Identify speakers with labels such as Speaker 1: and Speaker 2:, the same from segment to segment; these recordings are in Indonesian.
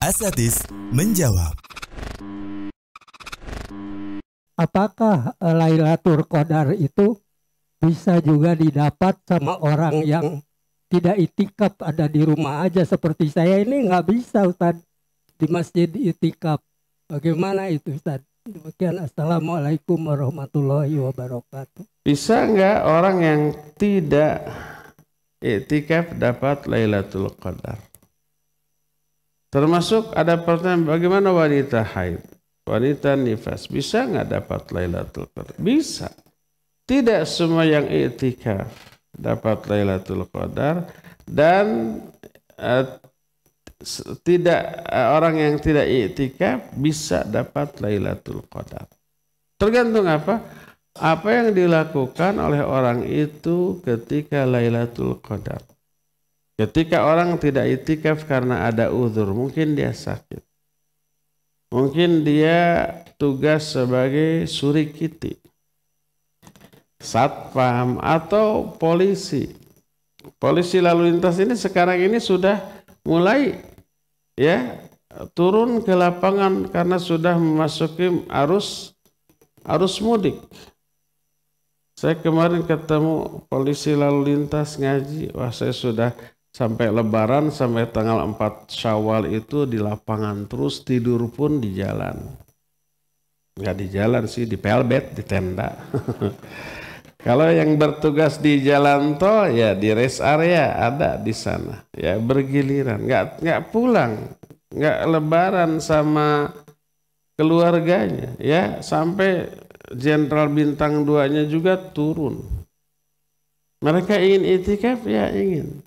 Speaker 1: Asatidz menjawab.
Speaker 2: Apakah Lailatul Qadar itu bisa juga didapat sama orang yang tidak itikaf, ada di rumah aja seperti saya ini? Nggak bisa Ustaz, di masjid itikaf. Bagaimana itu Ustaz? Demikian, Assalamualaikum warahmatullahi wabarakatuh.
Speaker 3: Bisa nggak orang yang tidak iktikaf dapat Lailatul Qadar? Termasuk ada pertanyaan, bagaimana wanita haid, wanita nifas, bisa nggak dapat Lailatul Qadar? Bisa. Tidak semua yang iktikaf dapat Lailatul Qadar, dan orang yang tidak iktikaf bisa dapat Lailatul Qadar. Tergantung apa? Apa yang dilakukan oleh orang itu ketika Lailatul Qadar. Ketika orang tidak iktikaf karena ada uzur, mungkin dia sakit, mungkin dia tugas sebagai surikiti, satpam, atau polisi. Polisi lalu lintas ini sekarang ini sudah mulai turun ke lapangan karena sudah memasuki arus mudik. Saya kemarin ketemu polisi lalu lintas ngaji, wah saya sudah sampai Lebaran, sampai tanggal 4 Syawal itu di lapangan, terus tidur pun di jalan. Nggak di jalan sih, di pelbet, di tenda. Kalau yang bertugas di jalan tol ya di rest area ada di sana, ya bergiliran, nggak pulang, nggak Lebaran sama keluarganya, ya sampai Jenderal Bintang 2-nya juga turun. Mereka ingin iktikaf, ya ingin.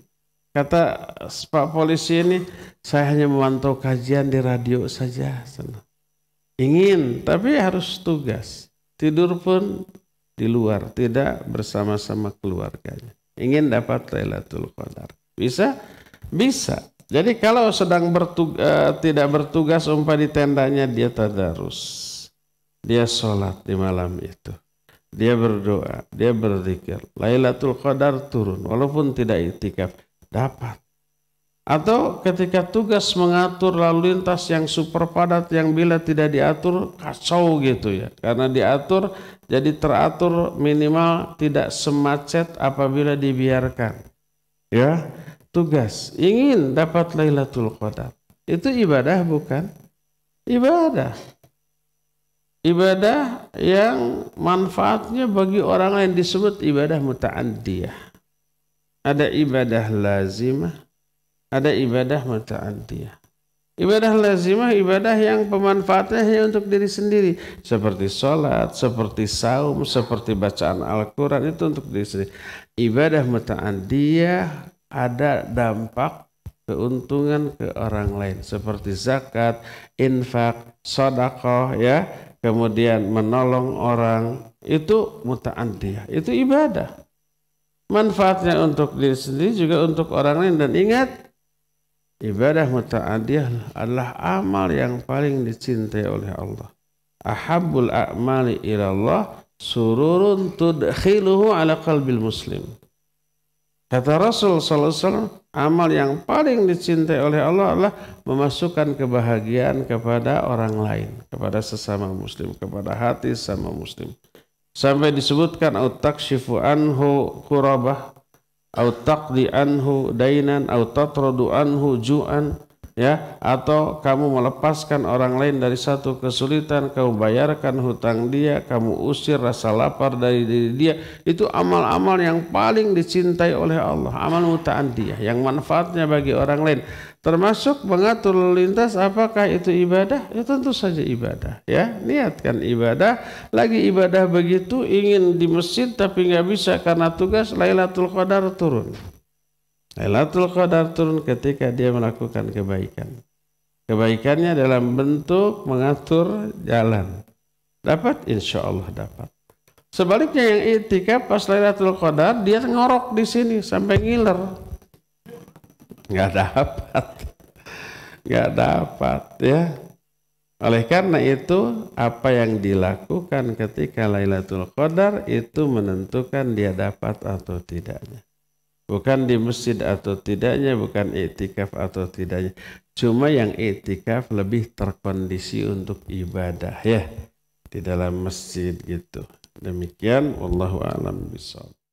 Speaker 3: Kata Pak Polisi ini, saya hanya memantau kajian di radio saja. Ingin, tapi harus tugas. Tidur pun di luar, tidak bersama-sama keluarganya. Ingin dapat Lailatul Qadar. Bisa? Bisa. Jadi kalau sedang tidak bertugas umpah di tendanya, dia tadarus. Dia sholat di malam itu. Dia berdoa, dia berzikir. Lailatul Qadar turun, walaupun tidak iktikaf. Dapat. Atau ketika tugas mengatur lalu lintas yang super padat, yang bila tidak diatur kacau gitu ya, karena diatur jadi teratur, minimal tidak semacet apabila dibiarkan, ya. Tugas ingin dapat Lailatul Qadar, itu ibadah bukan? Ibadah yang manfaatnya bagi orang lain disebut ibadah muta'addiyah. Ada ibadah lazimah, ada ibadah muta'addiyah. Ibadah lazimah, ibadah yang pemanfaatnya hanya untuk diri sendiri. Seperti sholat, seperti saum, seperti bacaan Al-Quran, itu untuk diri sendiri. Ibadah muta'addiyah ada dampak keuntungan ke orang lain. Seperti zakat, infak, sedekah, ya, kemudian menolong orang. Itu muta'addiyah, itu ibadah. Manfaatnya untuk diri sendiri juga untuk orang lain. Dan ingat, ibadah muta'addiyah adalah amal yang paling dicintai oleh Allah. Ahabbul a'mali ilallah sururun tudkhiluhu ala qalbil muslim. Kata Rasul SAW, amal yang paling dicintai oleh Allah adalah memasukkan kebahagiaan kepada orang lain, kepada sesama muslim, kepada hati sesama muslim. Sampai disebutkan au takshifu anhu kurabah, au taqdi anhu dainan, au tatradu anhu ju'an, ya, atau kamu melepaskan orang lain dari satu kesulitan, kamu bayarkan hutang dia, kamu usir rasa lapar dari diri dia. Itu amal-amal yang paling dicintai oleh Allah, amal muta'addiyah yang manfaatnya bagi orang lain. Termasuk mengatur lalu lintas, apakah itu ibadah? Ya tentu saja ibadah, ya. Niatkan ibadah, lagi ibadah begitu, ingin di masjid tapi nggak bisa karena tugas, Lailatul Qadar turun. Lailatul Qadar turun ketika dia melakukan kebaikan. Kebaikannya dalam bentuk mengatur jalan. Dapat? Insya Allah dapat. Sebaliknya yang iktikaf pas Lailatul Qadar, dia ngorok di sini sampai ngiler. Nggak dapat, ya. Oleh karena itu, apa yang dilakukan ketika Lailatul Qadar itu menentukan dia dapat atau tidaknya. Bukan di masjid atau tidaknya, bukan iktikaf atau tidaknya. Cuma yang iktikaf lebih terkondisi untuk ibadah ya di dalam masjid gitu. Demikian wallahu a'lam bishawab.